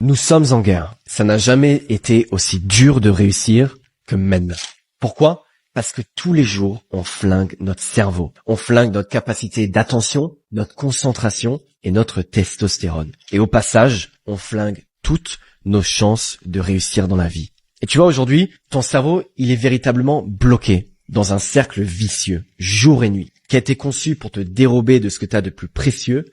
Nous sommes en guerre. Ça n'a jamais été aussi dur de réussir que maintenant. Pourquoi? Parce que tous les jours, on flingue notre cerveau. On flingue notre capacité d'attention, notre concentration et notre testostérone. Et au passage, on flingue toutes nos chances de réussir dans la vie. Et tu vois, aujourd'hui, ton cerveau, il est véritablement bloqué dans un cercle vicieux, jour et nuit, qui a été conçu pour te dérober de ce que tu as de plus précieux,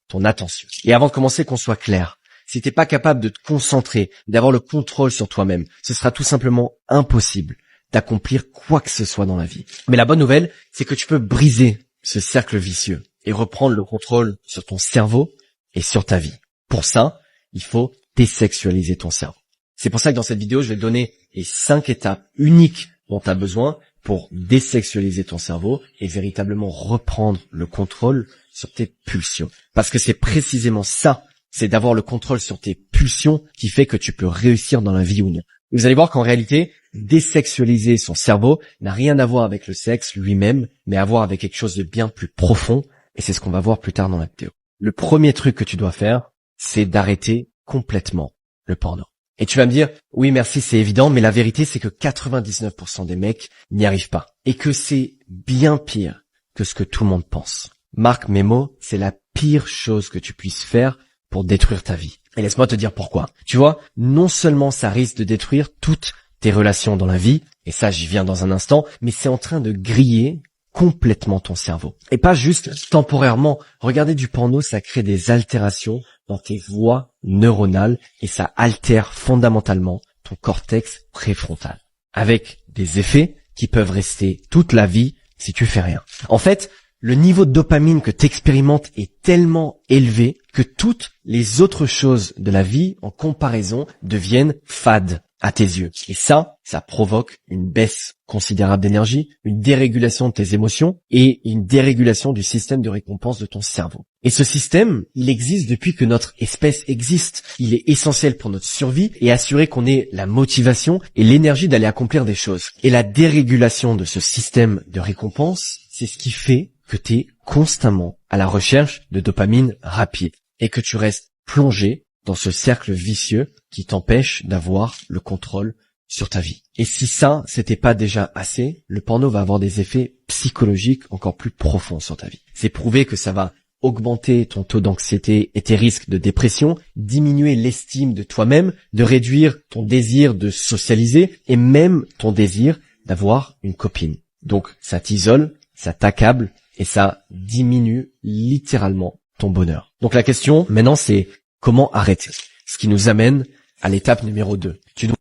ton attention. Et avant de commencer, qu'on soit clair, si t'es pas capable de te concentrer, d'avoir le contrôle sur toi-même, ce sera tout simplement impossible d'accomplir quoi que ce soit dans la vie. Mais la bonne nouvelle, c'est que tu peux briser ce cercle vicieux et reprendre le contrôle sur ton cerveau et sur ta vie. Pour ça, il faut désexualiser ton cerveau. C'est pour ça que dans cette vidéo, je vais te donner les 5 étapes uniques dont tu as besoin pour désexualiser ton cerveau et véritablement reprendre le contrôle sur tes pulsions. Parce que c'est précisément ça, c'est d'avoir le contrôle sur tes pulsions qui fait que tu peux réussir dans la vie ou non. Vous allez voir qu'en réalité, désexualiser son cerveau n'a rien à voir avec le sexe lui-même, mais à voir avec quelque chose de bien plus profond, et c'est ce qu'on va voir plus tard dans la vidéo. Le premier truc que tu dois faire, c'est d'arrêter complètement le porno. Et tu vas me dire, oui merci, c'est évident, mais la vérité c'est que 99% des mecs n'y arrivent pas. Et que c'est bien pire que ce que tout le monde pense. Marque mes mots, c'est la pire chose que tu puisses faire pour détruire ta vie. Et laisse-moi te dire pourquoi. Tu vois, non seulement ça risque de détruire toutes tes relations dans la vie, et ça j'y viens dans un instant, mais c'est en train de griller complètement ton cerveau. Et pas juste temporairement. Regarder du porno, ça crée des altérations dans tes voies neuronales et ça altère fondamentalement ton cortex préfrontal. Avec des effets qui peuvent rester toute la vie si tu fais rien. En fait, le niveau de dopamine que tu expérimentes est tellement élevé que toutes les autres choses de la vie, en comparaison, deviennent fades à tes yeux. Et ça provoque une baisse considérable d'énergie, une dérégulation de tes émotions et une dérégulation du système de récompense de ton cerveau. Et ce système, il existe depuis que notre espèce existe. Il est essentiel pour notre survie et assurer qu'on ait la motivation et l'énergie d'aller accomplir des choses. Et la dérégulation de ce système de récompense, c'est ce qui fait que tu es constamment à la recherche de dopamine rapide et que tu restes plongé dans ce cercle vicieux qui t'empêche d'avoir le contrôle sur ta vie. Et si ça, c'était pas déjà assez, le porno va avoir des effets psychologiques encore plus profonds sur ta vie. C'est prouvé que ça va augmenter ton taux d'anxiété et tes risques de dépression, diminuer l'estime de toi-même, de réduire ton désir de socialiser et même ton désir d'avoir une copine. Donc ça t'isole, ça t'accable et ça diminue littéralement ton bonheur. Donc la question maintenant c'est comment arrêter? Ce qui nous amène à l'étape numéro 2. Tu dois